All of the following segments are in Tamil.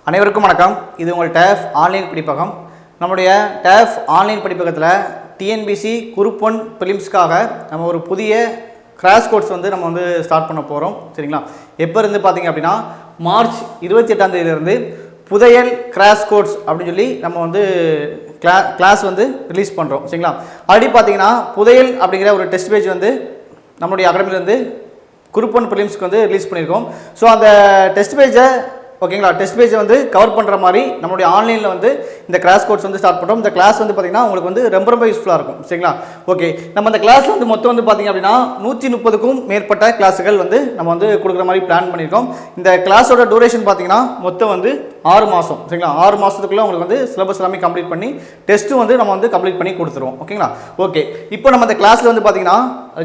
அனைவருக்கும் வணக்கம். இது உங்கள் டேஃப் ஆன்லைன் படிப்பகம். நம்முடைய டேஃப் ஆன்லைன் படிப்பகத்தில் டிஎன்பிசி குரூப் 1 பிலிம்ஸ்க்காக நம்ம ஒரு புதிய கிராஷ் கோர்ஸ் வந்து நம்ம வந்து ஸ்டார்ட் பண்ண போகிறோம். சரிங்களா? எப்போ இருந்து பார்த்தீங்க அப்படின்னா மார்ச் 28ஆம் தேதியிலிருந்து புதையல் கிராஷ் கோர்ஸ் அப்படின்னு சொல்லி நம்ம வந்து கிளாஸ் வந்து ரிலீஸ் பண்ணுறோம். சரிங்களா? ஆல்ரெடி பார்த்தீங்கன்னா புதையல் அப்படிங்கிற ஒரு டெஸ்ட் பேஜ் வந்து நம்மளுடைய அகாடமிலேருந்து குரூப் 1 பிலிம்ஸ்க்கு வந்து ரிலீஸ் பண்ணியிருக்கோம். ஸோ அந்த டெஸ்ட் பேஜை ஓகேங்களா, டெஸ்ட் பேஜை வந்து கவர் பண்ணுற மாதிரி நம்மளுடைய ஆன்லைனில் வந்து இந்த கிளாஸ் கோர்ஸ் வந்து ஸ்டார்ட் பண்ணுறோம். இந்த கிளாஸ் வந்து பார்த்திங்கன்னா உங்களுக்கு வந்து ரொம்ப ரொம்ப யூஸ்ஃபுல்லாக இருக்கும். சரிங்களா? ஓகே, நம்ம இந்த கிளாஸில் வந்து மொத்தம் வந்து பார்த்திங்க அப்படின்னா 130க்கும் மேற்பட்ட கிளாஸுகள் வந்து நம்ம வந்து கொடுக்குற மாதிரி பிளான் பண்ணியிருக்கோம். இந்த கிளாஸோட டூரேஷன் பார்த்திங்கன்னா மொத்தம் வந்து 6 மாதம். சரிங்களா? 6 மாதத்துக்குள்ளே உங்களுக்கு வந்து சிலபஸ் எல்லாமே கம்ப்ளீட் பண்ணி டெஸ்ட்டும் வந்து நம்ம வந்து கம்ப்ளீட் பண்ணி கொடுத்துருவோம். ஓகேங்களா? ஓகே, இப்போ நம்ம இந்த கிளாஸில் வந்து பார்த்திங்கன்னா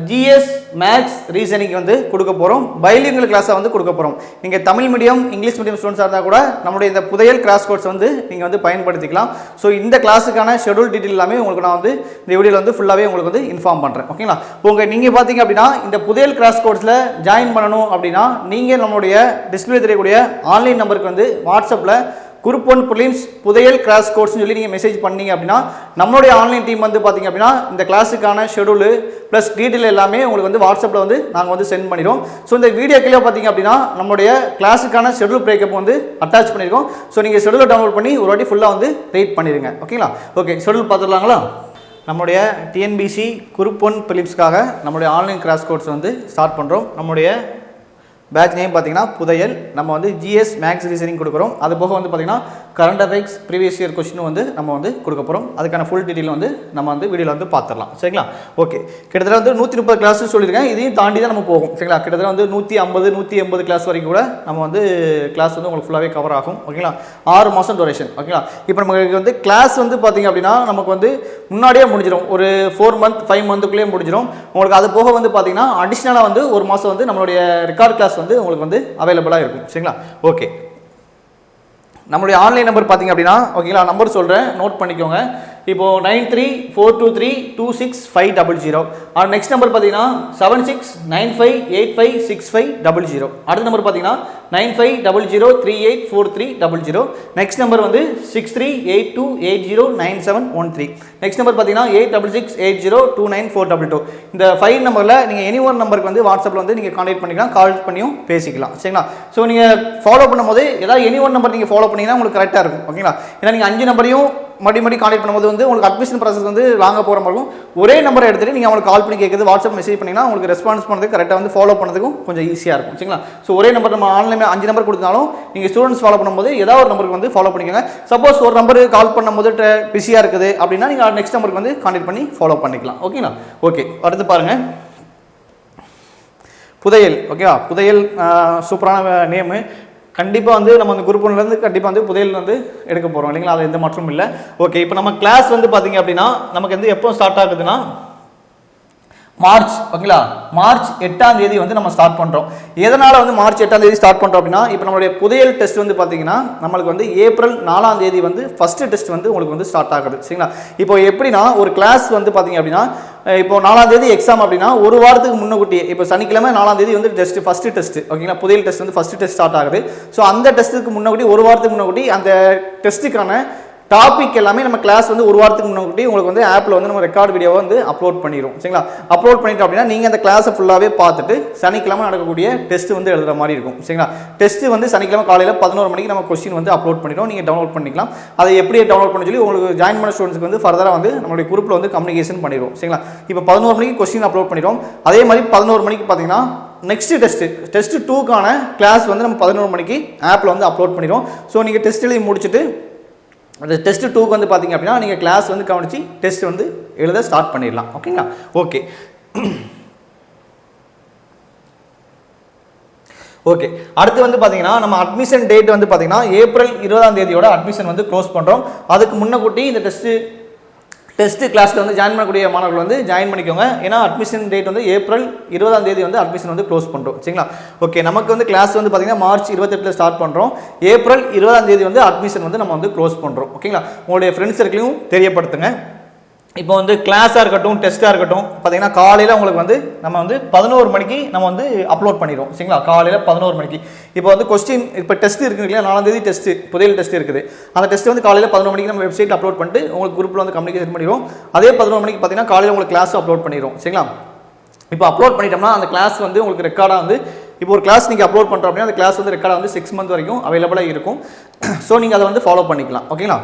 ஜிஎஸ் மேக்ஸ் ரீசனிங் வந்து கொடுக்க போகிறோம். பைலிங்குவல் கிளாஸை வந்து கொடுக்க போகிறோம். நீங்கள் தமிழ் மீடியம் இங்கிலீஷ் மீடியம் ஸ்டூடெண்ட்ஸாக இருந்தால் கூட நம்மளுடைய இந்த புதையல் கிராஷ் கோர்ஸ் வந்து நீங்கள் வந்து பயன்படுத்திக்கலாம். ஸோ இந்த கிளாஸுக்கான ஷெடியூல் டீட்டெயில் எல்லாமே உங்களுக்கு நான் வந்து இந்த வீடியோவில் வந்து ஃபுல்லாகவே உங்களுக்கு வந்து இன்ஃபார்ம் பண்ணுறேன். ஓகேங்களா? நீங்கள் பார்த்தீங்க அப்படின்னா இந்த புதையல் கிராஷ் கோர்ஸில் ஜாயின் பண்ணணும் அப்படின்னா நீங்கள் நம்மளுடைய டிஸ்பிளே தெரியக்கூடிய ஆன்லைன் நம்பருக்கு வந்து வாட்ஸ்அப்பில் குரூப் 1 பிலிம்ஸ் புதையல் கிராஷ் கோர்ஸ்னு சொல்லி நீங்கள் மெசேஜ் பண்ணீங்க அப்படின்னா நம்மளுடைய ஆன்லைன் டீம் வந்து பார்த்தீங்க அப்படின்னா இந்த கிளாஸுக்கான ஷெடியூலு ப்ளஸ் டீட்டெயில் எல்லாமே உங்களுக்கு வந்து வாட்ஸ்அப்பில் வந்து நாங்கள் வந்து சென்ட் பண்ணிடுவோம். ஸோ இந்த வீடியோ கீழே பார்த்தீங்க அப்படின்னா நம்மளுடைய கிளாஸுக்கான ஷெடியூல் பிரேக்கப் வந்து அட்டாச் பண்ணியிருக்கோம். ஸோ நீங்கள் ஷெடியூலை டவுன்லோட் பண்ணி ஒரு வாட்டி ஃபுல்லாக வந்து ரீட் பண்ணிடுங்க. ஓகேங்களா? ஓகே, ஷெடியூல் பார்த்துடலாங்களா? நம்முடைய டிஎன்பிசி குரூப் 1 பிலிம்ஸ்க்காக நம்மளுடைய ஆன்லைன் கிராஷ் கோர்ஸ் வந்து ஸ்டார்ட் பண்ணுறோம். நம்முடைய பேட்ச் நேம் பார்த்தீங்கன்னா புதையல். நம்ம வந்து ஜிஎஸ் மேக்ஸ் ரீசனிங் கொடுக்குறோம். அது போக வந்து பார்த்தீங்கன்னா current affairs previous year question வந்து நம்ம வந்து கொடுக்க போகிறோம். அதுக்கான ஃபுல் டீட்டெயில் வந்து நம்ம வந்து வீடியோவில் வந்து பார்த்துடலாம். சரிங்களா? ஓகே, கிட்டத்தட்ட வந்து 130 கிளாஸ் சொல்லியிருக்கேன். இதையும் தாண்டி தான் நம்ம போகும். சரிங்களா? கிட்டத்தட்ட வந்து 150 180 கிளாஸ் வரைக்கும் கூட நம்ம வந்து கிளாஸ் வந்து உங்களுக்கு ஃபுல்லாகவே கவர் ஆகும். ஓகேங்களா? 6 மாதம் டூரேஷன். ஓகேங்களா? இப்போ நமக்கு வந்து கிளாஸ் வந்து பார்த்தீங்க அப்படின்னா நமக்கு வந்து முன்னாடியே முடிஞ்சிடும். ஒரு 4 மந்த் 5 மந்த்துக்குள்ளேயே முடிஞ்சிடும். உங்களுக்கு அது போக வந்து பார்த்தீங்கன்னா அடிஷ்னலாக வந்து ஒரு மாதம் வந்து நம்மளுடைய ரெக்கார்ட் கிளாஸ் வந்து உங்களுக்கு வந்து அவைலபிளாக இருக்கும். சரிங்களா? ஓகே, நம்மளுடைய ஆன்லைன் நம்பர் பார்த்தீங்க அப்படின்னா ஓகேங்களா, நம்பர் சொல்கிறேன், நோட் பண்ணிக்கோங்க. இப்போது 9342326500. நெக்ஸ்ட் நம்பர் பார்த்தீங்கன்னா 7695856500. அடுத்த நம்பர் பார்த்தீங்கன்னா 9500384300. நெக்ஸ்ட் நம்பர் வந்து 6382809713. நெக்ஸ்ட் நம்பர் பார்த்தீங்கன்னா 8668029422. இந்த 5 நம்பரில் நீங்கள் எனி ஒன் நம்பருக்கு வந்து வாட்ஸ்அப்பில் வந்து நீங்கள் கான்டாக்ட் பண்ணிக்கலாம், கால் பண்ணியும் பேசிக்கலாம். சரிங்களா? ஸோ நீங்கள் ஃபாலோ பண்ணும்போது ஏதாவது எனி ஒன் நம்பர் நீங்கள் ஃபாலோ பண்ணிங்கன்னா உங்களுக்கு கரெக்டாக இருக்கும். ஓகேங்களா? ஏன்னா நீங்கள் 5 நம்பரையும் மறுபடி கான்டாக்ட் பண்ணும்போது வந்து உங்களுக்கு அட்மிஷன் ப்ராசஸ் வந்து லாங்காக போகிற மாதிரி இருக்கும். ஒரே நம்பரை எடுத்துகிட்டு நீங்கள் அவங்களுக்கு கால் பண்ணி கேட்குறது, வாட்ஸ்அப் மெசேஜ் பண்ணிங்கன்னா உங்களுக்கு ரெஸ்பான்ஸ் பண்ணுறதுக்கு கரெக்டாக வந்து ஃபாலோ பண்ணுறதுக்கும் கொஞ்சம் ஈஸியாக இருக்கும். சரிங்களா? ஸோ ஒரே நம்பர் நம்ம ஆன்லைனில் 5 நம்பர் கொடுத்தாலும் நீங்கள் ஸ்டூடெண்ட்ஸ் ஃபாலோ பண்ணும்போது ஏதாவது ஒரு நம்பருக்கு வந்து ஃபாலோ பண்ணிக்கோங்க. சப்போஸ் ஒரு நம்பருக்கு கால் பண்ணும்போது பிஸியாக இருக்குது அப்படின்னா நீங்கள் நெக்ஸ்ட் நம்பருக்கு வந்து கான்டாக்ட் பண்ணி ஃபாலோ பண்ணிக்கலாம். ஓகேங்களா? ஓகே, அடுத்து பாருங்கள் புதையல். ஓகேவா? புதையல் சூப்பரான நேமு. கண்டிப்பாக வந்து நம்ம அந்த குரூப் 1லேருந்து கண்டிப்பாக வந்து புதையல் வந்து எடுக்க போகிறோம் இல்லைங்களா? அது எந்த மாற்றமும் இல்லை. ஓகே, இப்போ நம்ம கிளாஸ் வந்து பார்த்தீங்க அப்படின்னா நமக்கு வந்து எப்போ ஸ்டார்ட் ஆகுதுன்னா மார்ச். ஓகேங்களா? மார்ச் 8ஆம் தேதி வந்து நம்ம ஸ்டார்ட் பண்ணுறோம். எதனால் வந்து மார்ச் 8ஆம் தேதி ஸ்டார்ட் பண்ணுறோம் அப்படின்னா இப்போ நம்மளுடைய புதையல் டெஸ்ட் வந்து பார்த்தீங்கன்னா நம்மளுக்கு வந்து ஏப்ரல் 4ஆம் தேதி வந்து ஃபஸ்ட்டு டெஸ்ட் வந்து உங்களுக்கு வந்து ஸ்டார்ட் ஆகுது. சரிங்களா? இப்போ எப்படின்னா ஒரு கிளாஸ் வந்து பார்த்தீங்க அப்படின்னா இப்போ 4ஆம் தேதி எக்ஸாம் அப்படின்னா ஒரு வாரத்துக்கு முன்னக்கூட்டியே இப்போ சனிக்கிழமை 4ஆம் தேதி வந்து ஃபஸ்ட்டு டெஸ்ட். ஓகேங்களா? புதையல் டெஸ்ட் வந்து ஃபஸ்ட்டு டெஸ்ட் ஸ்டார்ட் ஆகுது. ஸோ அந்த டெஸ்ட்டுக்கு முன்னாடி ஒரு வாரத்துக்கு முன்னாடி அந்த டெஸ்ட்டுக்கான டாபிக் எல்லாமே நம்ம கிளாஸ் வந்து ஒரு வாரத்துக்கு முன்னாடி உங்களுக்கு வந்து ஆப்பில் வந்து நம்ம ரெக்கார்ட் வீடியோவை வந்து அப்லோட் பண்ணிடுவோம். சரிங்களா? அப்லோட் பண்ணிட்டோம் அப்படின்னா நீங்கள் அந்த கிளாஸை ஃபுல்லாகவே பார்த்துட்டு சனிக்கிழமை நடக்கக்கூடிய டெஸ்ட் வந்து எழுதுகிற மாதிரி இருக்கும். சரிங்களா? டெஸ்ட் வந்து சனிக்கிழமை காலையில் 11 மணிக்கு நம்ம கொஸ்டின் வந்து அப்லோட் பண்ணிட்டோம். நீங்கள் டவுன்லோட் பண்ணிக்கலாம். அதை எப்படி டவுன்லோட் பண்ணி சொல்லி உங்களுக்கு ஜாயின் பண்ண ஸ்டூடெண்ட்ஸ்க்கு வந்து ஃபர்தராக வந்து நம்மளுடைய குரூப்பில் வந்து கம்யூனிகேஷன் பண்ணிடுவோம். சரிங்களா? இப்போ 11 மணிக்கு கொஸ்டின் அப்லோட் பண்ணிடுவோம். அதே மாதிரி 11 மணிக்கு பார்த்தீங்கன்னா நெக்ஸ்ட் டெஸ்ட் 2க்கான கிளாஸ் வந்து நம்ம 11 மணிக்கு ஆப்பில் வந்து அப்லோட் பண்ணிடுவோம். ஸோ நீங்கள் டெஸ்ட் எழுதி முடிச்சுட்டு அந்த டெஸ்ட் 2க்கு வந்து பார்த்தீங்க அப்படின்னா நீங்கள் கிளாஸ் வந்து கவனித்து டெஸ்ட் வந்து எழுத ஸ்டார்ட் பண்ணிடலாம். ஓகேங்களா? ஓகே ஓகே, அடுத்து வந்து பார்த்தீங்கன்னா நம்ம அட்மிஷன் டேட் வந்து பார்த்தீங்கன்னா ஏப்ரல் 20ஆம் தேதியோட அட்மிஷன் வந்து க்ளோஸ் பண்ணுறோம். அதுக்கு முன்னக்கூட்டி இந்த டெஸ்ட் கிளாஸில் வந்து ஜாயின் பண்ணக்கூடிய மாணவர்கள் வந்து ஜாயின் பண்ணிக்கோங்க. ஏன்னா அட்மிஷன் டேட் வந்து ஏப்ரல் 20ஆம் தேதி வந்து அட்மிஷன் வந்து க்ளோஸ் பண்ணுறோம். சரிங்களா? ஓகே, நமக்கு வந்து கிளாஸ் வந்து பார்த்தீங்கன்னா மார்ச் 28 ஸ்டார்ட் பண்ணுறோம். ஏப்ரல் 20ஆம் தேதி வந்து அட்மிஷன் வந்து நம்ம வந்து க்ளோஸ் பண்ணுறோம். ஓகேங்களா? உங்களுடைய ஃப்ரெண்ட்ஸ் சர்க்கிளையும் தெரியப்படுத்துங்க. இப்போ வந்து கிளாஸாக இருக்கட்டும் டெஸ்ட்டாக இருக்கட்டும் பார்த்தீங்கன்னா காலையில் உங்களுக்கு வந்து நம்ம வந்து 11 மணிக்கு நம்ம வந்து அப்லோட் பண்ணிடுவோம் சரிங்களா. காலையில் 11 மணிக்கு இப்போ வந்து கொஸ்டின் இப்போ டெஸ்ட் இருக்குது இல்லையா, 4ஆம் தேதி டெஸ்ட்டு புதையல் டெஸ்ட் இருக்குது. அந்த டெஸ்ட் வந்து காலையில் 11 மணிக்கு நம்ம வெப்சைட் அப்லோட் பண்ணிட்டு உங்களுக்கு குரூப்பில் வந்து கம்யூனிகேஷன் பண்ணிடுவோம். அதே 11 மணிக்கு பார்த்தீங்கன்னா காலையில் உங்களுக்கு கிளாஸ் அப்லோட் பண்ணிடுவோம் சரிங்களா. இப்போ அப்லோட் பண்ணிட்டோம்னா அந்த கிளாஸ் வந்து உங்களுக்கு ரெக்கார்டாக வந்து இப்போ ஒரு கிளாஸ் நீங்கள் அப்லோட் பண்ணுறோம் அப்படின்னா அந்த கிளாஸ் வந்து ரெக்கார்டாக வந்து 6 மந்த் வரைக்கும் அவைலபிளாக இருக்கும். ஸோ நீங்கள் அதை வந்து ஃபாலோ பண்ணிக்கலாம் ஓகேங்களா.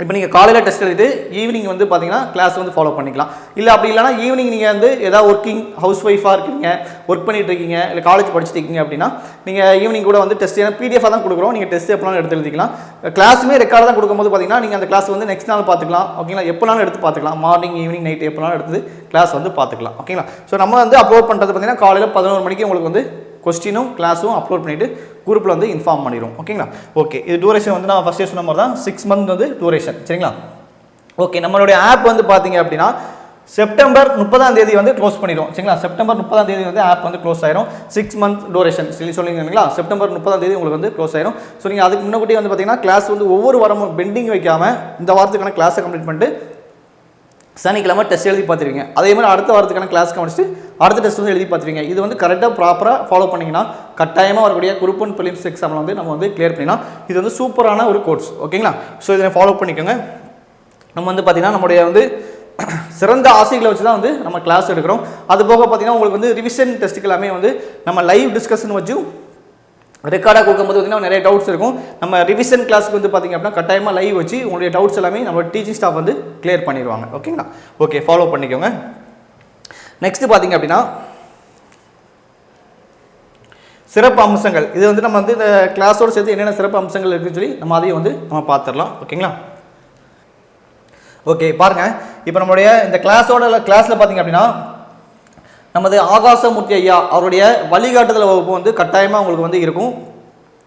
இப்போ நீங்கள் காலையில் டெஸ்ட் எழுதிட்டு ஈவினிங் வந்து பார்த்தீங்கன்னா கிளாஸ் வந்து ஃபாலோ பண்ணிக்கலாம். இல்லை அப்படி இல்லைனா ஈவினிங் நீங்கள் வந்து ஏதாவது ஒர்க்கிங் ஹவுஸ் ஒய்ஃபாக இருக்கீங்க, ஒர்க் பண்ணிட்டு இருக்கீங்க, இல்லை காலேஜ் படிச்சுட்டு இருக்கீங்க அப்படின்னா நீங்கள் ஈவினிங் கூட வந்து டெஸ்ட் பிடிஎஃபாக தான் கொடுக்குறோம். நீங்கள் டெஸ்ட் எப்போனாலும் எடுத்து எழுதிக்கலாம். கிளாஸுமே ரெக்கார்டாக தான் கொடுக்கும்போது பார்த்தீங்கன்னா நீங்கள் அந்த கிளாஸ் வந்து நெக்ஸ்ட் நாள் பார்த்துக்கலாம் ஓகேங்களா. எப்போனாலும் எடுத்து பார்த்துக்கலாம். மார்னிங் ஈவினிங் நைட் எப்போனாலும் எடுத்து கிளாஸ் வந்து பார்த்துக்கலாம் ஓகேங்களா. ஸோ நம்ம வந்து அப்லோட் பண்ணுறது பார்த்தீங்கன்னா காலையில் 11 மணிக்கு உங்களுக்கு வந்து கொஸ்டினும் கிளாஸும் அப்லோட் பண்ணிவிட்டு குரூப்பில் வந்து இன்ஃபார்ம் பண்ணிடும் ஓகேங்களா. ஓகே, இது டூரேஷன் வந்து நான் ஃபஸ்ட்டே சொன்ன மாதிரி தான் 6 மந்த் வந்து டூரேஷன் சரிங்களா. ஓகே, நம்மளுடைய ஆப் வந்து பார்த்தீங்க அப்படின்னா செப்டம்பர் 30ஆம் தேதி வந்து க்ளோஸ் பண்ணிடும் சரிங்களா. செப்டம்பர் 30ஆம் தேதி வந்து ஆப் வந்து க்ளோஸ் ஆயிரும். 6 மந்த் டூரேஷன் சொல்லிங்க இல்லைங்களா. செப்டம்பர் 30ஆம் தேதி உங்களுக்கு வந்து க்ளோஸ் ஆயிரும். ஸோ நீங்கள் அதுக்கு முன்னாடி வந்து பார்த்தீங்கன்னா கிளாஸ் வந்து ஒவ்வொரு வாரமும் பெண்டிங் வைக்காமல் இந்த வாரத்துக்கான கிளாஸை கம்ப்ளீட் பண்ணிட்டு சனிக்கிழமை டெஸ்ட் எழுதி பார்த்துருவீங்க. அதே மாதிரி அடுத்த வாரத்துக்கான கிளாஸ் கவனிச்சுட்டு அடுத்த டெஸ்ட் வந்து எழுதி பார்த்துருவீங்க. இது வந்து கரெக்டாக ப்ராப்பராக ஃபாலோ பண்ணிங்கன்னா கட்டாயமாக வரக்கூடிய குரூப் 1 ப்ரிலிம்ஸ் எக்ஸாமில் வந்து நம்ம வந்து கிளியர் பண்ணிடலாம். இது வந்து சூப்பரான ஒரு கோர்ஸ் ஓகேங்களா. ஸோ இதை ஃபாலோ பண்ணிக்கோங்க. நம்ம வந்து பார்த்தீங்கன்னா நம்முடைய வந்து சிறந்த ஆசைகளை வச்சு தான் வந்து நம்ம கிளாஸ் எடுக்கிறோம். அது போக பார்த்தீங்கன்னா உங்களுக்கு வந்து ரிவிஷன் டெஸ்ட்டுக்கு எல்லாமே வந்து நம்ம லைவ் டிஸ்கஷன் வச்சு ரெக்கார்டாக கொடுக்கும்போது பார்த்தீங்கன்னா நிறைய டவுட்ஸ் இருக்கும். நம்ம ரிவிஷன் கிளாஸுக்கு வந்து பார்த்திங்க அப்படின்னா கட்டாயமாக லைவ் வச்சு உங்களுடைய டவுட்ஸ் எல்லாமே நம்ம டீச்சிங் ஸ்டாஃப் வந்து கிளியர் பண்ணிடுவாங்க ஓகேங்களா. ஓகே, ஃபாலோ பண்ணிக்கோங்க. நெக்ஸ்ட்டு பார்த்திங்க அப்படின்னா சிறப்பு அம்சங்கள். இது வந்து நம்ம வந்து இந்த கிளாஸோடு சேர்த்து என்னென்ன சிறப்பு அம்சங்கள் இருக்குன்னு சொல்லி நம்ம அதையும் வந்து நம்ம பார்த்துடலாம் ஓகேங்களா. ஓகே பாருங்கள், இப்போ நம்மளுடைய இந்த கிளாஸில் பார்த்திங்க அப்படின்னா நமது ஆகாசமூர்த்தி ஐயா அவருடைய வழிகாட்டுதல் வகுப்பு வந்து கட்டாயமாக உங்களுக்கு வந்து இருக்கும்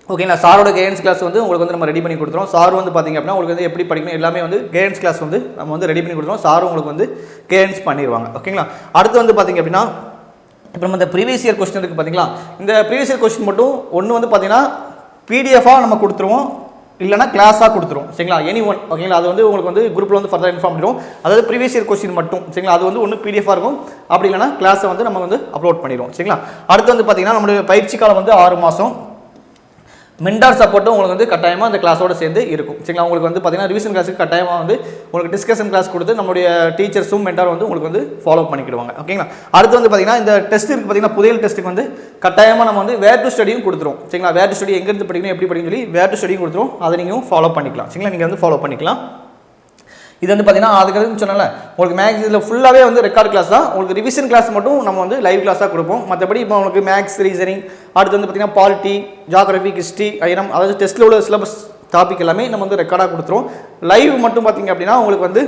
ஓகேங்களா. சாரோட கைடன்ஸ் கிளாஸ் வந்து உங்களுக்கு வந்து நம்ம ரெடி பண்ணி கொடுத்துருவோம். சார் வந்து பார்த்திங்க அப்படின்னா உங்களுக்கு வந்து எப்படி படிக்கணும் எல்லாமே வந்து கைடன்ஸ் கிளாஸ் வந்து நம்ம வந்து ரெடி பண்ணி கொடுத்துருவோம். சாரும் உங்களுக்கு வந்து கைடன்ஸ் பண்ணிடுவாங்க ஓகேங்களா. அடுத்து வந்து பார்த்திங்க அப்படின்னா இப்போ நம்ம இந்த ப்ரீவியஸ் இயர் கொஸ்டின் இருக்குது பார்த்தீங்களா. இந்த ப்ரீவியஸ் இயர் கொஸ்டின் மட்டும் ஒன்று வந்து பார்த்திங்கன்னா பிடிஎஃபாக நம்ம கொடுத்துருவோம், இல்லைனா கிளாஸாக கொடுத்துரும் சரிங்களா. எனி ஒன் ஓகேங்களா. அது வந்து உங்களுக்கு வந்து குரூப்பில் வந்து ஃபர்தர் இன்ஃபார்ம் பண்ணிடுவோம். அதாவது ப்ரீவியஸ் இயர் கொஸ்டின் மட்டும் சரிங்களா. அது வந்து ஒன்று பிடிஎஃபாக இருக்கும், அப்படி இல்லைனா கிளாஸை வந்து நம்ம வந்து அப்லோட் பண்ணிடுவோம் சரிங்களா. அடுத்து வந்து பார்த்தீங்கன்னா நம்மளுடைய பயிற்சி காலம் வந்து 6 மாதம். மென்டார் சப்போர்ட்டும் உங்களுக்கு வந்து கட்டாயமாக அந்த கிளாஸோடு சேர்ந்து இருக்கும் சரிங்களா. உங்களுக்கு வந்து பார்த்தீங்கன்னா ரிவிஷன் கிளாஸுக்கு கட்டாயமாக வந்து உங்களுக்கு டிஸ்கஷன் கிளாஸ் கொடுத்து நம்மளுடைய டீச்சர்ஸும் மென்டார் வந்து உங்களுக்கு வந்து ஃபாலோ பண்ணிக்கிடுவாங்க ஓகேங்களா. அடுத்து வந்து பார்த்தீங்கன்னா இந்த டெஸ்ட் இருக்குது பார்த்தீங்கன்னா புதையல் டெஸ்ட்டுக்கு வந்து கட்டாயமாக நம்ம வந்து வேர் டு ஸ்டடியும் கொடுத்துரும் சரிங்களா. வேர் டு ஸ்டடி எங்கேருந்து படிக்கணும் எப்படி படிக்கணும்னு சொல்லி வேர் டு ஸ்டடியும் கொடுத்துரும். அதை நீங்கள் ஃபாலோ பண்ணிக்கலாம் சரிங்களா. நீங்கள் வந்து ஃபாலோ பண்ணிக்கலாம். இது வந்து பார்த்தீங்கன்னா அதுக்கு சொன்னால உங்களுக்கு மேக்ஸ் இதில் ஃபுல்லாகவே வந்து ரெக்கார்ட் கிளாஸ் தான். உங்களுக்கு ரிவிஷன் கிளாஸ் மட்டும் நம்ம வந்து லைவ் கிளாஸாக கொடுப்போம். மற்றபடி இப்போ உங்களுக்கு மேக்ஸ் ரீசனிங் அடுத்து வந்து பார்த்தீங்கன்னா பாலிட்டி ஜியாகிரபி ஹிஸ்ட்ரி ஐனம் அதாவது டெஸ்ட்டில் உள்ள சிலபஸ் டாபிக் எல்லாமே நம்ம வந்து ரெக்கார்டாக கொடுத்துருவோம். லைவ் மட்டும் பார்த்தீங்க அப்படின்னா உங்களுக்கு வந்து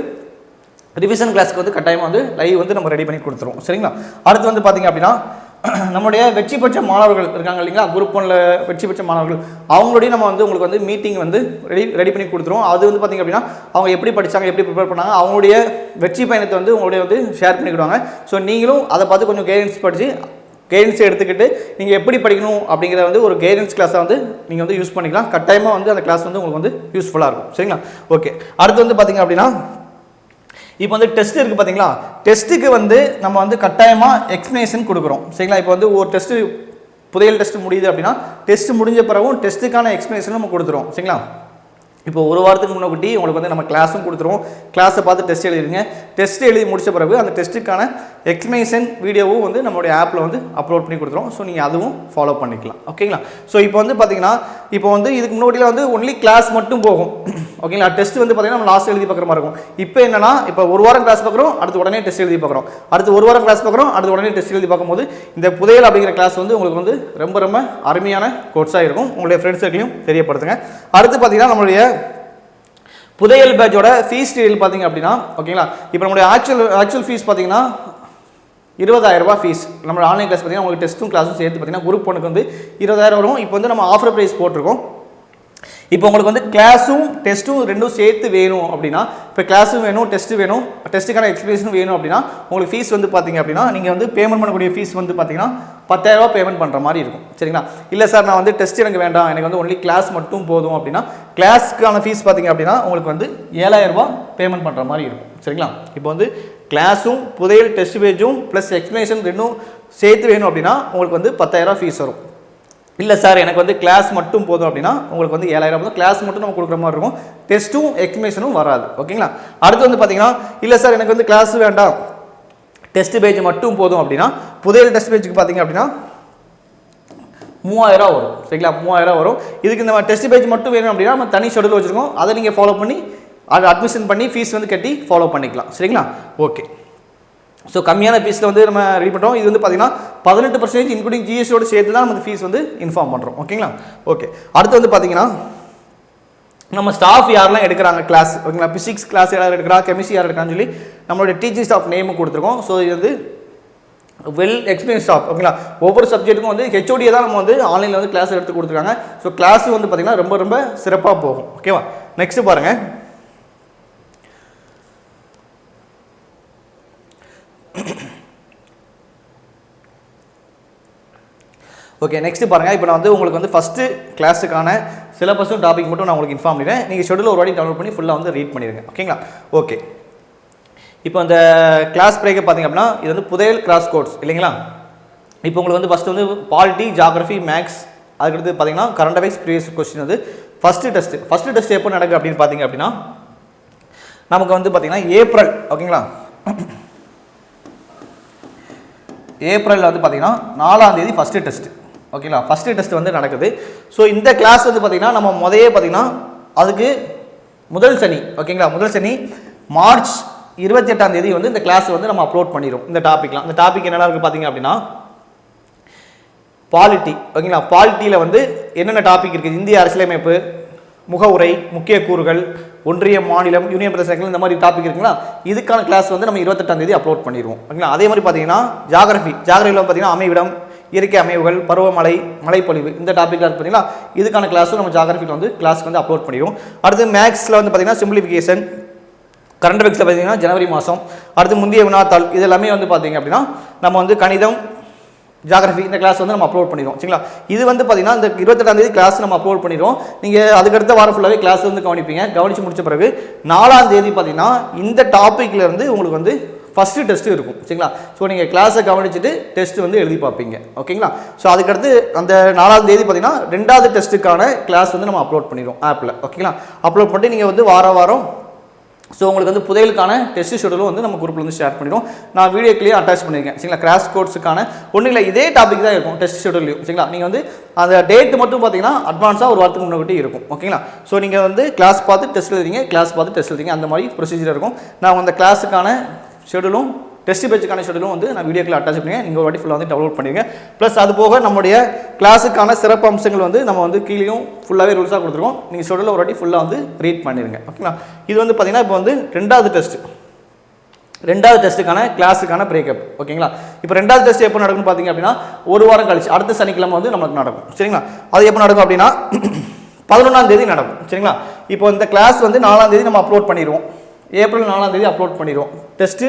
ரிவிஷன் கிளாஸுக்கு வந்து கட்டாயமாக வந்து லைவ் வந்து நம்ம ரெடி பண்ணி கொடுத்துருவோம் சரிங்களா. அடுத்து வந்து பார்த்தீங்க அப்படின்னா நம்மளுடைய வெற்றி பெற்ற மாணவர்கள் இருக்காங்க இல்லைங்களா, குரூப் 1ல் வெற்றி பெற்ற மாணவர்கள் அவங்களுடைய நம்ம வந்து உங்களுக்கு வந்து மீட்டிங் வந்து ரெடி பண்ணி கொடுத்துருவோம். அது வந்து பார்த்திங்க அப்படின்னா அவங்க எப்படி படித்தாங்க எப்படி ப்ரிப்பேர் பண்ணாங்க அவங்களுடைய வெற்றி பயணத்தை வந்து உங்களுடைய வந்து ஷேர் பண்ணிக்கிடுவாங்க. ஸோ நீங்களும் அதை பார்த்து கொஞ்சம் கைடன்ஸ் எடுத்துக்கிட்டு நீங்கள் எப்படி படிக்கணும் அப்படிங்கிறத வந்து ஒரு கைடன்ஸ் கிளாஸை வந்து நீங்கள் வந்து யூஸ் பண்ணிக்கலாம். கட்டாயமாக வந்து அந்த கிளாஸ் வந்து உங்களுக்கு வந்து யூஸ்ஃபுல்லாக இருக்கும் சரிங்களா. ஓகே, அடுத்து வந்து பார்த்திங்க அப்படின்னா இப்போ வந்து டெஸ்ட் இருக்குது பார்த்தீங்களா. டெஸ்ட்டுக்கு வந்து நம்ம வந்து கட்டாயமாக எக்ஸ்ப்ளனேஷன் கொடுக்குறோம் சரிங்களா. இப்போ வந்து ஒரு டெஸ்ட்டு புதையல் டெஸ்ட் முடியுது அப்படின்னா டெஸ்ட் முடிஞ்ச பிறகும் டெஸ்ட்டுக்கான எக்ஸ்ப்ளனேஷன் நம்ம கொடுத்துருவோம் சரிங்களா. இப்போ ஒரு வாரத்துக்கு முன்னாடி உங்களுக்கு வந்து நம்ம கிளாஸும் கொடுத்துருவோம். கிளாஸை பார்த்து டெஸ்ட் எழுதிடுங்க. டெஸ்ட் எழுதி முடிச்ச பிறகு அந்த டெஸ்ட்டுக்கான எக்ஸ்ப்ளனேஷன் வீடியோவும் வந்து நம்மளுடைய ஆப்பில் வந்து அப்லோட் பண்ணி கொடுத்துருவோம். ஸோ நீங்கள் அதுவும் ஃபாலோ பண்ணிக்கலாம் ஓகேங்களா. ஸோ இப்போ வந்து பார்த்தீங்கன்னா இப்போ வந்து இதுக்கு முன்னாடியில் வந்து ஒன்லி கிளாஸ் மட்டும் போகும் ஓகேங்களா. டெஸ்ட் வந்து பார்த்தீங்கன்னா நம்ம லாஸ்ட் எழுதி பார்க்குற மாதிரி இருக்கும். இப்போ என்னன்னா இப்போ ஒரு வாரம் கிளாஸ் பார்க்குறோம், அடுத்து உடனே டெஸ்ட் எழுதி பார்க்குறோம், அடுத்து ஒரு வாரம் கிளாஸ் பார்க்குறோம், அடுத்து உடனே டெஸ்ட் எழுதி பார்க்கும்போது இந்த புதையல் அப்படிங்கிற கிளாஸ் வந்து உங்களுக்கு வந்து ரொம்ப ரொம்ப அருமையான கோர்ஸாக இருக்கும். உங்களுடைய ஃப்ரெண்ட்ஸுகளையும் தெரியப்படுத்துங்க. அடுத்து பார்த்தீங்கன்னா நம்மளுடைய புதையல் பேட்சோட ஃபீஸ் டீல் பார்த்தீங்க அப்படின்னா ஓகேங்களா. இப்போ நம்மளுடைய ஆக்சுவல் ஃபீஸ் பார்த்தீங்கன்னா 20,000 ரூபாய் ஃபீஸ். நம்ம ஆன்லைன் கிளாஸ் பார்த்தீங்கன்னா உங்களுக்கு டெஸ்ட்டும் கிளாஸும் சேர்த்து பார்த்தீங்கன்னா குரூப் 1க்கு வந்து 20,000 வரும். இப்போ வந்து நம்ம ஆஃபர் ப்ரைஸ் போட்டிருக்கோம். இப்போ உங்களுக்கு வந்து கிளாஸும் டெஸ்ட்டும் ரெண்டும் சேர்த்து வேணும் அப்படின்னா இப்போ கிளாஸும் வேணும் டெஸ்ட்டு வேணும் டெஸ்ட்டுக்கான எக்ஸ்பிளேஷனும் வேணும் அப்படின்னா உங்களுக்கு ஃபீஸ் வந்து பார்த்தீங்க அப்படின்னா நீங்கள் வந்து பேமெண்ட் பண்ணக்கூடிய ஃபீஸ் வந்து பார்த்தீங்கன்னா 10,000 பேமெண்ட் பண்ணுற மாதிரி இருக்கும். சரிங்களா? இல்லை சார் நான் வந்து டெஸ்ட் எனக்கு வேண்டாம், எனக்கு வந்து ஒன்லி கிளாஸ் மட்டும் போதும் அப்படின்னா கிளாஸ்க்கான ஃபீஸ் பார்த்தீங்க அப்படின்னா உங்களுக்கு வந்து 7,000 ரூபாய் பேமெண்ட் பண்ணுற மாதிரி இருக்கும். சரிங்களா? இப்போ வந்து கிளாஸும் புதையல் டெஸ்ட் பேஜும் ப்ளஸ் எக்ஸ்ப்ளனேஷன் ரெண்டும் சேர்த்து வேணும் அப்படின்னா உங்களுக்கு வந்து 10,000 ஃபீஸ் வரும். இல்லை சார் எனக்கு வந்து கிளாஸ் மட்டும் போதும் அப்படின்னா உங்களுக்கு வந்து 7,000 போதும், கிளாஸ் மட்டும் நம்ம கொடுக்குற மாதிரி இருக்கும், டெஸ்ட்டும் எக்ஸ்ப்ளனேஷனும் வராது. ஓகேங்களா? அடுத்து வந்து பார்த்தீங்கன்னா இல்லை சார் எனக்கு வந்து கிளாஸ் வேண்டாம், டெஸ்ட் பேஜ் மட்டும் போதும் அப்படின்னா புதையல் டெஸ்ட் பேஜுக்கு பார்த்தீங்க அப்படின்னா 3,000 வரும். சரிங்களா? 3,000 வரும். இதுக்கு இந்த டெஸ்ட் பேஜ் மட்டும் வேணும் அப்படின்னா நம்ம தனி ஷெடியூல் வச்சுருக்கோம், அதை நீங்கள் ஃபாலோ பண்ணி அதை அட்மிஷன் பண்ணி ஃபீஸ் வந்து கட்டி ஃபாலோ பண்ணிக்கலாம். சரிங்களா? ஓகே. ஸோ கம்மியான ஃபீஸில் வந்து நம்ம ரெடி பண்ணுறோம். இது வந்து பார்த்தீங்கன்னா 18% இன்க்ளூடிங் ஜிஎஸ்டியோடு சேர்த்து தான் நம்ம ஃபீஸ் வந்து இன்ஃபார்ம் பண்ணுறோம். ஓகேங்களா? ஓகே. அடுத்து வந்து பார்த்தீங்கன்னா நம்ம ஸ்டாஃப் யாரெல்லாம் எடுக்கிறாங்க கிளாஸ், ஓகேங்களா? பிசிக்ஸ் கிளாஸ் யார் எடுக்கிறா, கெமிஸ்ட்ரி யார் எடுக்கிறான்னு சொல்லி நம்மளுடைய டீச்சிங் ஸ்டாஃப் நேமும் கொடுத்துருக்கோம். ஸோ இது வந்து வெல் எக்ஸ்பீரியன்ஸ் ஸ்டாஃப். ஓகேங்களா? ஒவ்வொரு சப்ஜெக்ட்டுக்கும் வந்து ஹெச்ஓடியை தான் நம்ம வந்து ஆன்லைனில் வந்து கிளாஸ் எடுத்து கொடுத்துருக்காங்க. ஸோ கிளாஸ் வந்து பார்த்தீங்கன்னா ரொம்ப ரொம்ப சிறப்பாக போகும். ஓகேவா? நெக்ஸ்ட் பாருங்கள். ஓகே, நெக்ஸ்ட் பாருங்கள். இப்போ நான் வந்து உங்களுக்கு வந்து ஃபஸ்ட்டு கிளாஸுக்கான சிலபஸும் டாபிக் மட்டும் நான் உங்களுக்கு இன்ஃபார்ம் பண்ணிடுறேன். நீங்கள் ஷெடியூல் ஒரு வாட்டி டவுன்லோட் பண்ணி ஃபுல்லாக வந்து ரீட் பண்ணிடுங்க. ஓகேங்களா? ஓகே. இப்போ அந்த கிளாஸ் பிரேக்கை பார்த்தீங்க அப்படின்னா இது வந்து புதையல் கிராஸ் கோர்ஸ் இல்லைங்களா? இப்போ உங்களுக்கு வந்து ஃபஸ்ட்டு வந்து பாலிட்டி, ஜியாகிரஃபி, மேக்ஸ், அதுக்கடுத்து பார்த்தீங்கன்னா கரண்ட் அஃபேர்ஸ் ப்ரீவியஸ் கொஸ்டின் வந்து ஃபஸ்ட்டு டெஸ்ட் எப்போ நடக்குது அப்படின்னு பார்த்தீங்க அப்படின்னா நமக்கு வந்து பார்த்தீங்கன்னா ஏப்ரல். ஓகேங்களா? ஏப்ரலில் வந்து பார்த்தீங்கன்னா 4ஆம் தேதி ஃபஸ்ட்டு டெஸ்ட். ஓகேங்களா? ஃபஸ்ட்டு டெஸ்ட் வந்து நடக்குது. ஸோ இந்த கிளாஸ் வந்து பார்த்தீங்கன்னா நம்ம பார்த்தீங்கன்னா அதுக்கு முதல் சனி, ஓகேங்களா, முதல் சனி மார்ச் 28ஆம் தேதி வந்து இந்த கிளாஸ் வந்து நம்ம அப்லோட் பண்ணிடுவோம். இந்த டாபிக்லாம் இந்த டாபிக் என்னென்ன இருக்குது பார்த்தீங்க அப்படின்னா பாலிட்டி. ஓகேங்களா? பாலிட்டியில் வந்து என்னென்ன டாபிக் இருக்குது, இந்திய அரசியலமைப்பு, முகவுரை, முக்கிய கூறுகள், ஒன்றிய மாநிலம், யூனியன் பிரதேசங்கள், இந்த மாதிரி டாபிக் இருக்குங்களா, இதுக்கான கிளாஸ் வந்து நம்ம 28ஆம் தேதி அப்லோட் பண்ணிடுவோம். ஓகேங்களா? அதே மாதிரி பார்த்தீங்கன்னா ஜியாகிரஃபியில் பார்த்தீங்கன்னா அமைவிடம், இயற்கை அமைவுகள், பருவமழை, மழைப்பொழிவு, இந்த டாப்பிக்கில் இருக்கு பார்த்தீங்களா, இதுக்கான கிளாஸும் நம்ம ஜியாகிரஃபியில் வந்து கிளாஸ்க்கு வந்து அப்லோட் பண்ணிடுவோம். அடுத்து மேக்ஸில் வந்து பார்த்தீங்கன்னா சிம்பிளிஃபிகேஷன், கரண்ட் அஃபேர்ஸில் பார்த்தீங்கன்னா ஜனவரி மாதம், அடுத்து முந்தைய வினாத்தாள், இது எல்லாமே வந்து பார்த்தீங்க அப்படின்னா நம்ம வந்து கணிதம், ஜியாகிரஃபி இந்த கிளாஸ் வந்து நம்ம அப்லோட் பண்ணிடுவோம். சரிங்களா? இது வந்து பார்த்தீங்கன்னா இந்த 28ஆம் தேதி கிளாஸ் நம்ம அப்லோட் பண்ணிடுவோம். நீங்கள் அதுக்கடுத்த வாரம் ஃபுல்லாகவே கிளாஸ் வந்து கவனிப்பீங்க. கவனித்து முடிச்ச பிறகு 4ஆம் தேதி பார்த்தீங்கன்னா இந்த டாப்பிக்கில் இருந்து உங்களுக்கு வந்து ஃபஸ்ட்டு டெஸ்ட்டு இருக்கும். சரிங்களா? ஸோ நீங்கள் கிளாஸை கவனிச்சுட்டு டெஸ்ட் வந்து எழுதி பார்ப்பீங்க. ஓகேங்களா? ஸோ அதுக்கடுத்து அந்த 4ஆம் தேதி பார்த்தீங்கன்னா 2வது டெஸ்ட்டுக்கான கிளாஸ் வந்து நம்ம அப்லோட் பண்ணிடுவோம் ஆப்பில். ஓகேங்களா? அப்லோட் பண்ணிட்டு நீங்கள் வந்து வாரம் ஸோ உங்களுக்கு வந்து புதையலுக்கான டெஸ்ட் ஷெடியூலும் வந்து நம்ம குரூப்பில் வந்து ஷேர் பண்ணிடுவோம். நான் வீடியோக்குள்ளேயே அட்டாச் பண்ணியிருக்கேன். சரிங்களா? கிராஷ் கோர்ஸுக்கான ஒன்றும் இல்லை, இதே டாபிக் தான் இருக்கும் டெஸ்ட் ஷெடியூலையும். சரிங்களா? நீங்கள் வந்து அந்த டேட் மட்டும் பார்த்தீங்கன்னா அட்வான்ஸாக ஒரு வாரத்துக்கு முன்னாடி இருக்கும். ஓகேங்களா? ஸோ நீங்கள் வந்து கிளாஸ் பார்த்து டெஸ்ட் எழுதிங்க, கிளாஸ் பார்த்து டெஸ்ட் எழுதிங்க, அந்த மாதிரி ப்ரொசீஜர் இருக்கும். நான் அந்த கிளாஸுக்கான ஷெடியூலும் டெஸ்ட் பேஜுக்கான ஷெடியூலும் வந்து நான் வீடியோக்குள்ள அட்டாச் பண்ணிங்க. நீங்கள் ஒரு வாட்டி ஃபுல்லாக வந்து டவுன்லோட் பண்ணிடுங்க. ப்ளஸ் அது போக நம்முடைய கிளாஸுக்கான சிறப்பு அம்சங்கள் வந்து நம்ம வந்து கீழேயும் ஃபுல்லாகவே ரூல்ஸாக கொடுத்துருக்கோம். நீங்கள் ஷெடியூல் ஒரு வாட்டி ஃபுல்லாக வந்து ரீட் பண்ணிடுங்க. ஓகேங்களா? இது வந்து பார்த்தீங்கன்னா இப்போ வந்து 2வது டெஸ்ட்டுக்கான கிளாஸுக்கான பிரேக்கப். ஓகேங்களா? இப்போ 2வது டெஸ்ட் எப்போ நடக்கும்னு பார்த்தீங்க அப்படின்னா ஒரு வாரம் கழிச்சு அடுத்த சனிக்கிழமை வந்து நமக்கு நடக்கும். சரிங்களா? அது எப்போ நடக்கும் அப்படின்னா 11ஆம் தேதி நடக்கும். சரிங்களா? இப்போ இந்த கிளாஸ் வந்து 4ஆம் தேதி நம்ம அப்லோட் பண்ணிடுவோம். ஏப்ரல் 4ஆம் தேதி அப்லோட் பண்ணிடுவோம் டெஸ்ட்டு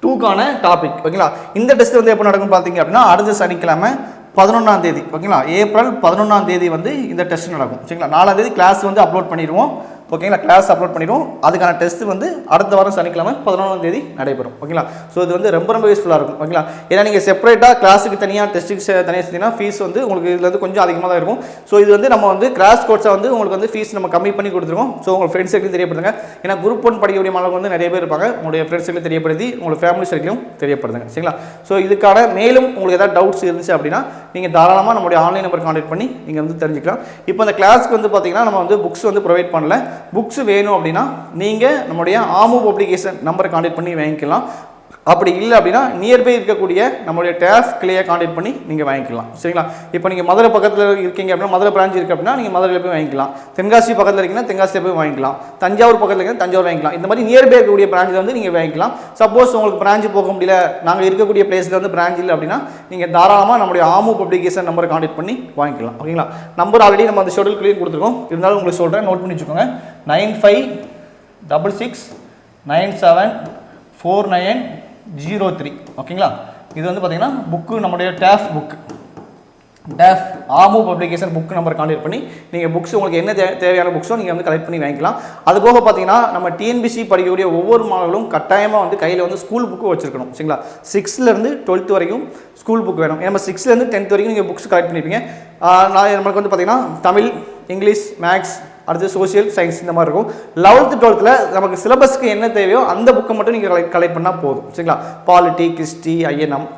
2க்கான டாபிக். ஓகேங்களா? இந்த டெஸ்ட் வந்து எப்போ நடக்கும் பார்த்தீங்க அப்படின்னா அடுத்த சனிக்கிழமை 11ஆம் தேதி. ஓகேங்களா? ஏப்ரல் 11ஆம் தேதி வந்து இந்த டெஸ்ட் நடக்கும். சரிங்களா? 4ஆம் தேதி கிளாஸ் வந்து அப்லோட் பண்ணிடுவோம். ஓகேங்களா? கிளாஸ் அப்லோட் பண்ணிடுவோம். அதுக்கான டெஸ்ட் வந்து அடுத்த வாரம் சனிக்கிழமை 11ஆம் தேதி நடைபெறும். ஓகேங்களா? ஸோ இது வந்து ரொம்ப யூஸ்ஃபுல்லாக இருக்கும். ஓகேங்களா? ஏன்னா நீங்கள் செப்பரேட்டாக கிளாஸுக்கு தனியாக டெஸ்ட்டுக்கு தனியாக செஞ்சீங்கன்னா ஃபீஸ் வந்து உங்களுக்கு இதில் வந்து கொஞ்சம் அதிகமாக தான் இருக்கும். ஸோ இது வந்து நம்ம வந்து கிராஷ் கோர்ஸை வந்து உங்களுக்கு வந்து ஃபீஸ் நம்ம கம்மி பண்ணி கொடுத்துருக்கோம். ஸோ உங்கள் ஃப்ரெண்ட்ஸ் சர்க்கிளும் தெரியப்படுதுங்க. ஏன்னா குரூப் 1 படிக்கக்கூடிய மாணவர்கள் வந்து நிறைய பேர் இருப்பாங்க. உங்களுடைய ஃப்ரெண்ட்ஸ் சர்க்கிளும் தெரியப்படுத்தி உங்களுக்கு ஃபேமிலி சர்க்கிளும் தெரியப்படுதுங்க. சரிங்களா? ஸோ இதுக்கான மேலும் உங்களுக்கு ஏதாவது டவுட்ஸ் இருந்துச்சு அப்படின்னா நீங்கள் தாராளமாக நம்மளுடைய ஆன்லைன் நம்பர் கான்டாக்ட் பண்ணி நீங்கள் வந்து தெரிஞ்சுக்கலாம். இப்போ இந்த கிளாஸ்க்கு வந்து பார்த்தீங்கன்னா நம்ம வந்து புக்ஸ் வந்து ப்ரொவைட் பண்ணல. புக்ஸ் வேணும் அப்படின்னா நீங்கள் நம்முடைய ஆமு பப்ளிகேஷன் நம்பரை கான்டாக்ட் பண்ணி வாங்கிக்கலாம். அப்படி இல்லை அப்படின்னா நியர்பை இருக்கக்கூடிய நம்மளுடைய டேஃப் கிளையை கான்டாக்ட் பண்ணி நீங்கள் வாங்கிக்கலாம். சரிங்களா? இப்போ நீங்கள் மதுரை பக்கத்தில் இருக்கீங்க அப்படின்னா மதுரை பிரான்ச் இருக்குது அப்படின்னா நீங்கள் மதுரையில் போய் வாங்கிக்கலாம். தென்காசி பக்கத்தில் இருக்கீங்கன்னா தென்காசியில் போய் வாங்கிக்கலாம். தஞ்சாவூர் பக்கத்தில் இருக்கீங்கன்னா தஞ்சாவூர் வாங்கிக்கலாம். இந்த மாதிரி நியர்பை இருக்கக்கூடிய பிரான்ச்சில் வந்து நீங்கள் வாங்கிக்கலாம். சப்போஸ் உங்களுக்கு பிரான்ச் போக முடியல, நாங்கள் இருக்கக்கூடிய பிளேஸில் வந்து பிரான்ச் இல்லை அப்படின்னா நீங்கள் தாராளமாக நம்மளுடைய ஆமு பப்ளிகேஷன் நம்பரை கான்டாக்ட் பண்ணி வாங்கிக்கலாம். ஓகேங்களா? நம்பர் ஆல்ரெடி நம்ம அந்த ஷெடியூல் கிளியர் கொடுத்துருக்கோம். இருந்தாலும் உங்களுக்கு சொல்கிறேன், நோட் பண்ணி வச்சுக்கோங்க. 9566974903. ஓகேங்களா? இது வந்து பார்த்தீங்கன்னா புக்கு நம்முடைய டேஃப் புக் டேஃப் ஆமு பப்ளிகேஷன் புக் நம்பர் கான்டெக்ட் பண்ணி நீங்கள் புக்ஸ் உங்களுக்கு என்ன தேவையான புக்ஸோ நீங்கள் வந்து கலெக்ட் பண்ணி வாங்கிக்கலாம். அது போக பார்த்தீங்கன்னா நம்ம டிஎன்பிசி படிக்கக்கூடிய ஒவ்வொரு மாணவர்களும் கட்டாயமாக வந்து கையில் வந்து ஸ்கூல் புக்கு வச்சிருக்கணும். சரிங்களா? 6லேருந்து 12th வரைக்கும் ஸ்கூல் புக் வேணும். நம்ம 6லேருந்து 10th வரைக்கும் நீங்கள் புக்ஸ் கலெக்ட் பண்ணிப்பீங்க. நம்மளுக்கு வந்து பார்த்தீங்கன்னா தமிழ், இங்கிலீஷ், மேக்ஸ், அடுத்து சோஷியல், சயின்ஸ் இந்த மாதிரி இருக்கும். 11th 12th நமக்கு சிலபஸ்க்கு என்ன தேவையோ அந்த புக்கை மட்டும் நீங்கள் கலெக்ட் பண்ணால் போதும். சரிங்களா? பாலிட்டி, ஹிஸ்ட்ரி, ஐஎன்எம்,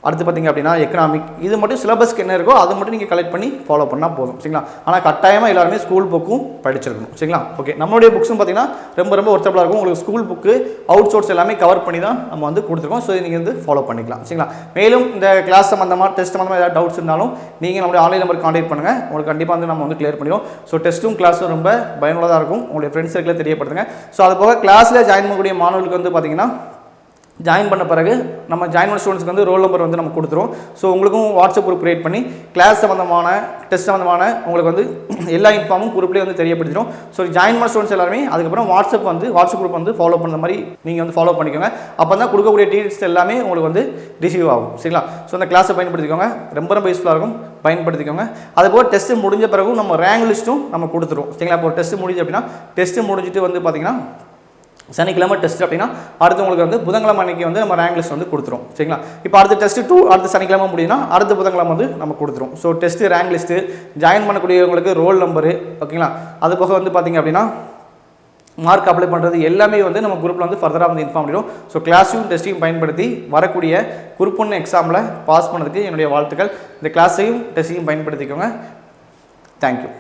அடுத்து பார்த்தீங்க அப்படின்னா எக்கனாமிக், இது மட்டும் சிலபஸ்க்கு என்ன இருக்கோ அது மட்டும் நீங்கள் கலெக்ட் பண்ணி ஃபாலோ பண்ணால் போதும். சரிங்களா? ஆனால் கட்டாயமாக எல்லாருமே ஸ்கூல் புக்கும் படிச்சிருக்கணும். சரிங்களா? ஓகே, நம்மளுடைய புக்ஸும் பார்த்தீங்கன்னா ரொம்ப ஒர்த்தபிளாக இருக்கும். உங்களுக்கு ஸ்கூல் புக்கு அவுட் சோர்ஸ் எல்லாமே கவர் பண்ணி தான் நம்ம வந்து கொடுத்துருக்கோம். ஸோ நீங்கள் வந்து ஃபாலோ பண்ணிக்கலாம். சரிங்களா? மேலும் இந்த கிளாஸ் சம்மந்தமாக டெஸ்ட் சம்மந்தமாக ஏதாவது டவுட்ஸ் இருந்தாலும் நீங்கள் நம்மளுடைய ஆன்லைன் நம்பர் கான்டெக்ட் பண்ணுங்கள். உங்களுக்கு கண்டிப்பாக வந்து நம்ம வந்து கிளியர் பண்ணிடுவோம். ஸோ டெஸ்ட்டும் கிளாஸும் ரொம்ப பயனுள்ளதாக இருக்கும். உங்களுடைய ஃப்ரெண்ட்ஸ் சர்க்கிளில் தெரியப்படுத்துங்க. ஸோ அது போக கிளாஸில் ஜாயின் பண்ணக்கூடிய மாணவர்களுக்கு வந்து பார்த்தீங்கன்னா ஜாயின் பண்ண பிறகு நம்ம ஜாயின் பண்ண ஸ்டூடெண்ட்ஸ்க்கு வந்து ரோல் நம்பர் வந்து நம்ம கொடுத்துருவோம். ஸோ உங்களுக்கும் வாட்ஸ்அப் குரூப் கிரியேட் பண்ணி கிளாஸ் சம்மந்தமான டெஸ்ட் சம்மந்தமான உங்களுக்கு வந்து எல்லா இன்ஃபார்மும் குரூப்லேயே வந்து தெரியப்படுத்திடும். ஸோ ஜாயின் பண்ண ஸ்டூடெண்ட்ஸ் எல்லாருமே அதுக்கப்புறம் வாட்ஸ்அப் குரூப் வந்து ஃபாலோ பண்ணுற மாதிரி நீங்கள் வந்து ஃபாலோ பண்ணிக்கோங்க. அப்போ தான் கொடுக்கக்கூடிய டீட்டெயில்ஸ் எல்லாமே உங்களுக்கு வந்து ரிசீவ் ஆகும். சரிங்களா? ஸோ அந்த கிளாஸை பயன்படுத்திக்கோங்க. ரொம்ப யூஸ்ஃபுல்லாக இருக்கும், பயன்படுத்திக்கோங்க. அதுபோல் டெஸ்ட்டு முடிஞ்ச பிறகு நம்ம ரேங்க் லிஸ்ட்டும் நம்ம கொடுத்துருவோம். சரிங்களா? இப்போ டெஸ்ட்டு முடிஞ்சு அப்படின்னா டெஸ்ட்டு முடிஞ்சிட்டு வந்து பார்த்தீங்கன்னா சனிக்கிழமை டெஸ்ட் அப்படின்னா அடுத்து உங்களுக்கு வந்து புதன்கிழமை அன்றைக்கி வந்து நம்ம ரேங்க் லிஸ்ட் வந்து கொடுத்துரும். சரிங்களா? இப்போ அடுத்த டெஸ்ட்டு 2 அடுத்த சனிக்கிழமை முடியும்னா அடுத்த புதன்கிழமை வந்து நம்ம கொடுத்துரும். So test, rank list, join பண்ணக்கூடியவங்களுக்கு ரோல் நம்பரு, ஓகேங்களா? அது போக வந்து பார்த்திங்க அப்படின்னா மார்க் அப்ளை பண்ணுறது எல்லாமே வந்து நம்ம குரூப்பில் வந்து ஃபர்தராக வந்து இன்ஃபார்ம் பண்ணிடும். ஸோ கிளாஸையும் டெஸ்ட்டையும் பயன்படுத்தி வரக்கூடிய குரூப் 1 எக்ஸாமில் பாஸ் பண்ணதுக்கு என்னுடைய வாழ்த்துக்கள். இந்த கிளாஸையும் டெஸ்ட்டையும் பயன்படுத்திக்கோங்க. தேங்க்யூ.